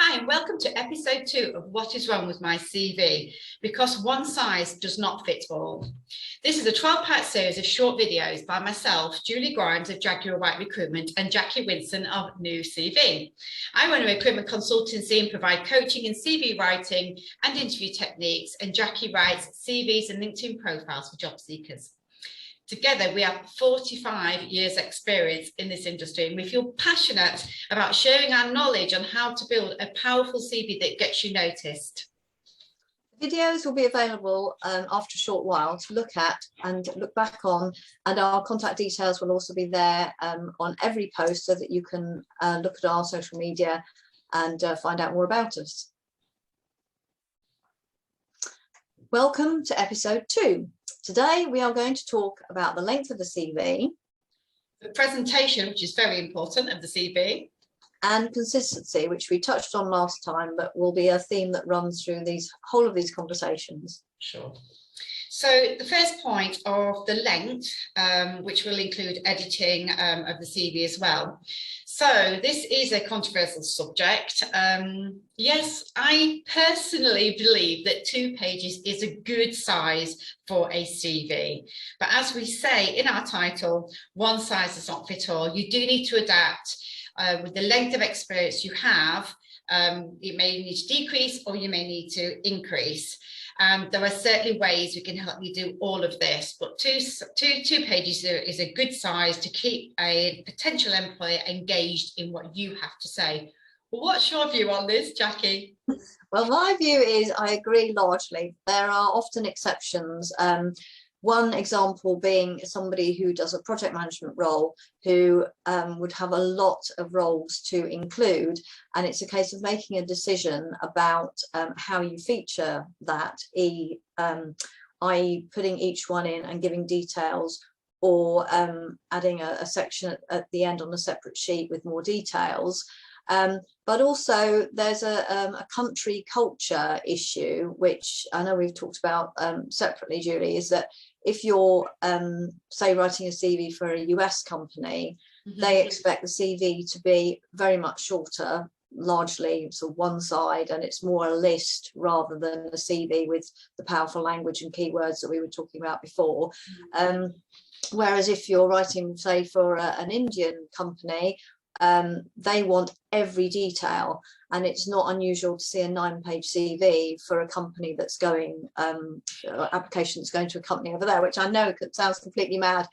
Hi, and welcome to episode 2 of What is Wrong with My CV, because one size does not fit all. This is a 12-part series of short videos by myself, Julie Grimes of Jaguar White Recruitment, and Jaqui Winston of New CV. I run a recruitment consultancy and provide coaching in CV writing and interview techniques, and Jaqui writes CVs and LinkedIn profiles for job seekers. Together, we have 45 years experience in this industry, and we feel passionate about sharing our knowledge on how to build a powerful CV that gets you noticed. Videos will be available after a short while to look at and look back on, and our contact details will also be there on every post so that you can look at our social media and find out more about us. Welcome to episode 2. Today we are going to talk about the length of the CV, the presentation, which is very important, of the CV, and consistency, which we touched on last time, but will be a theme that runs through these whole of these conversations. Sure. So the first point of the length, which will include editing of the CV as well. So this is a controversial subject. Yes, I personally believe that 2 pages is a good size for a CV. But as we say in our title, one size does not fit all. You do need to adapt with the length of experience you have. You may need to decrease or you may need to increase. There are certainly ways we can help you do all of this, but two pages is a good size to keep a potential employer engaged in what you have to say. Well, what's your view on this, Jaqui? Well, my view is I agree largely. There are often exceptions. One example being somebody who does a project management role who would have a lot of roles to include, and it's a case of making a decision about how you feature that, i.e. putting each one in and giving details, or adding a section at the end on a separate sheet with more details. But also there's a country culture issue, which I know we've talked about separately, Julie, is that if you're, say, writing a CV for a US company, they expect the CV to be very much shorter, largely sort of one side, and it's more a list rather than a CV with the powerful language and keywords that we were talking about before. Whereas if you're writing, say, for an Indian company, they want every detail, and it's not unusual to see a 9-page CV for a company that's going application that's going to a company over there, which I know sounds completely mad,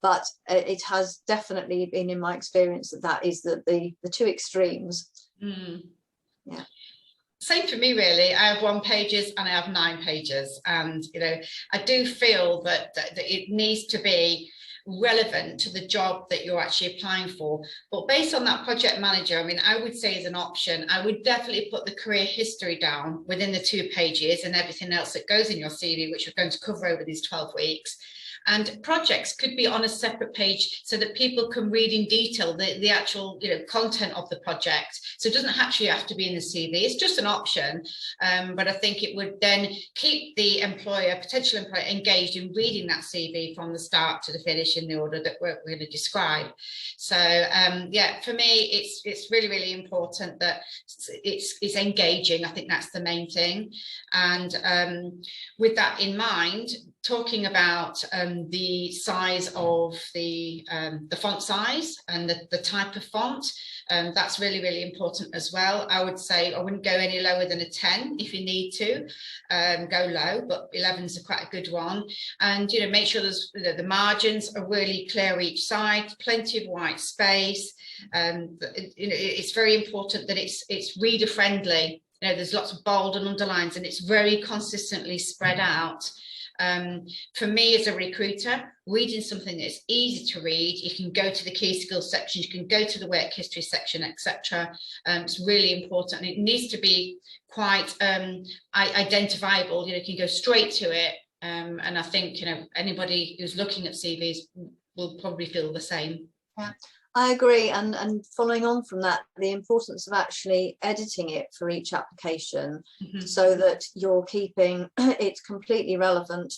but it has definitely been in my experience that is the 2 extremes. Yeah. Same for me, really. I have 1 pages and I have 9 pages, and I do feel that it needs to be relevant to the job that you're actually applying for. But based on that project manager, I mean, I would say as an option, I would definitely put the career history down within the 2 pages and everything else that goes in your CV, which we're going to cover over these 12 weeks. And projects could be on a separate page so that people can read in detail the actual content of the project. So it doesn't actually have to be in the CV. It's just an option. But I think it would then keep the potential employer, engaged in reading that CV from the start to the finish in the order that we're going to describe. So yeah, for me, it's really, really important that it's engaging. I think that's the main thing. And with that in mind, talking about the size of the font size and the type of font, that's really, really important as well. I would say I wouldn't go any lower than a 10 if you need to. Go low, but 11 is quite a good one. And make sure there's the margins are really clear each side, plenty of white space. It's very important that it's reader friendly. There's lots of bold and underlines, and it's very consistently spread out. For me as a recruiter, reading something that's easy to read, you can go to the key skills section, you can go to the work history section, etc. It's really important, and it needs to be quite identifiable. You can go straight to it, and I think anybody who's looking at CVs will probably feel the same. Yeah, I agree, and following on from that, the importance of actually editing it for each application, so that you're keeping it completely relevant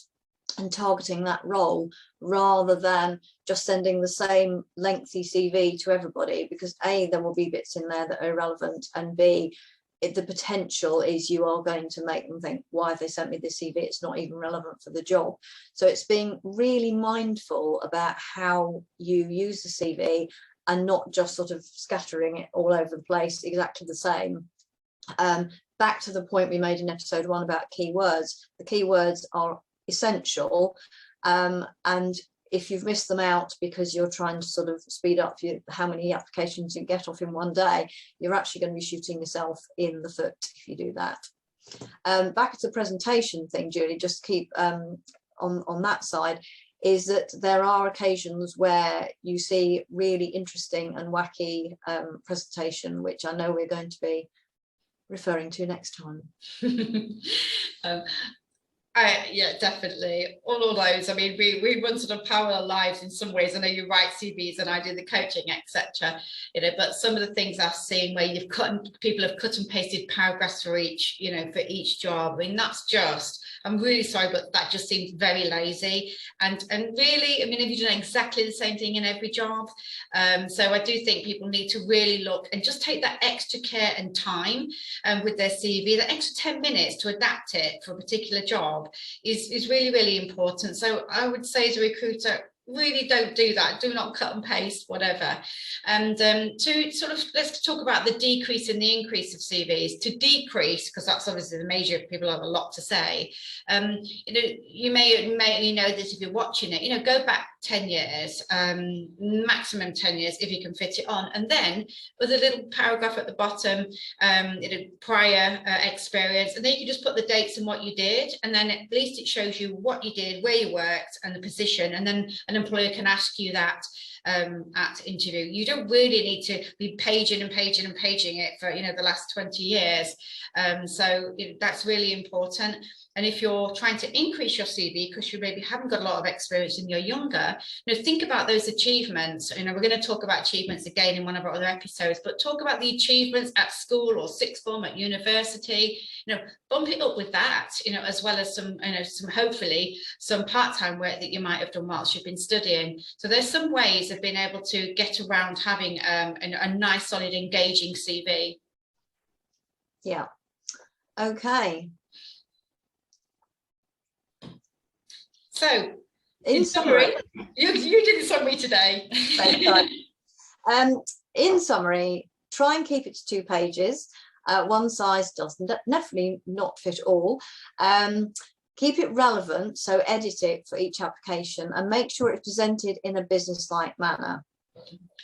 and targeting that role, rather than just sending the same lengthy CV to everybody, because A, there will be bits in there that are irrelevant, and B, the potential is you are going to make them think, why have they sent me this CV? It's not even relevant for the job. So it's being really mindful about how you use the CV and not just sort of scattering it all over the place exactly the same. Back to the point we made in episode 1 about keywords. The keywords are essential, and if you've missed them out because you're trying to sort of speed up how many applications you get off in one day, you're actually going to be shooting yourself in the foot if you do that. Back to the presentation thing, Julie, just keep on that side, is that there are occasions where you see really interesting and wacky presentation, which I know we're going to be referring to next time. Yeah, definitely. All those. I mean, we run sort of parallel lives in some ways. I know you write CVs and I do the coaching, etc. You know, but some of the things I've seen where people have cut and pasted paragraphs for each, you know, for each job. I mean, that's just, I'm really sorry, but that just seems very lazy. And really, I mean, have you done exactly the same thing in every job? So I do think people need to really look and just take that extra care and time with their CV, that extra 10 minutes to adapt it for a particular job is really, really important. So I would say as a recruiter, really don't do that. Do not cut and paste whatever. And to sort of, let's talk about the decrease and the increase of CVs. To decrease, because that's obviously the major, people have a lot to say. You know, you may know this if you're watching it, you know, go back 10 years, maximum 10 years if you can fit it on, and then with a little paragraph at the bottom, you know, prior experience, and then you can just put the dates and what you did, and then at least it shows you what you did, where you worked, and the position, and then an employer can ask you that at interview. You don't really need to be paging and paging and paging it for, you know, the last 20 years. So you know, that's really important. And if you're trying to increase your CV because you maybe haven't got a lot of experience and you're younger, you know, think about those achievements. You know, we're going to talk about achievements again in one of our other episodes, but talk about the achievements at school or sixth form, at university. You know, bump it up with that, you know, as well as some, you know, some hopefully some part-time work that you might have done whilst you've been studying. So there's some ways of being able to get around having a nice, solid, engaging CV. Yeah. Okay. So, in summary, you did the summary today. In summary, try and keep it to 2 pages. One size does definitely not fit all. Keep it relevant, so edit it for each application and make sure it's presented in a business-like manner.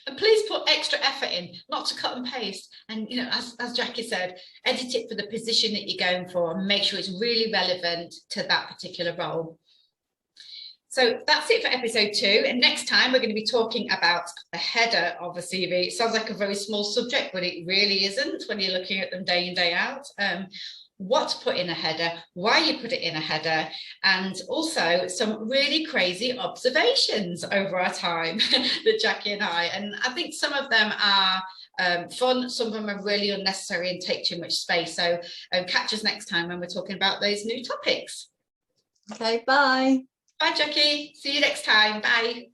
And please put extra effort in, not to cut and paste. And, you know, as Jaqui said, edit it for the position that you're going for and make sure it's really relevant to that particular role. So that's it for episode 2. And next time we're going to be talking about the header of a CV. It sounds like a very small subject, but it really isn't when you're looking at them day in, day out. What to put in a header, why you put it in a header, and also some really crazy observations over our time that Jaqui and and I think some of them are fun, some of them are really unnecessary and take too much space. So catch us next time when we're talking about those new topics. Okay, bye. Bye, Jaqui. See you next time. Bye.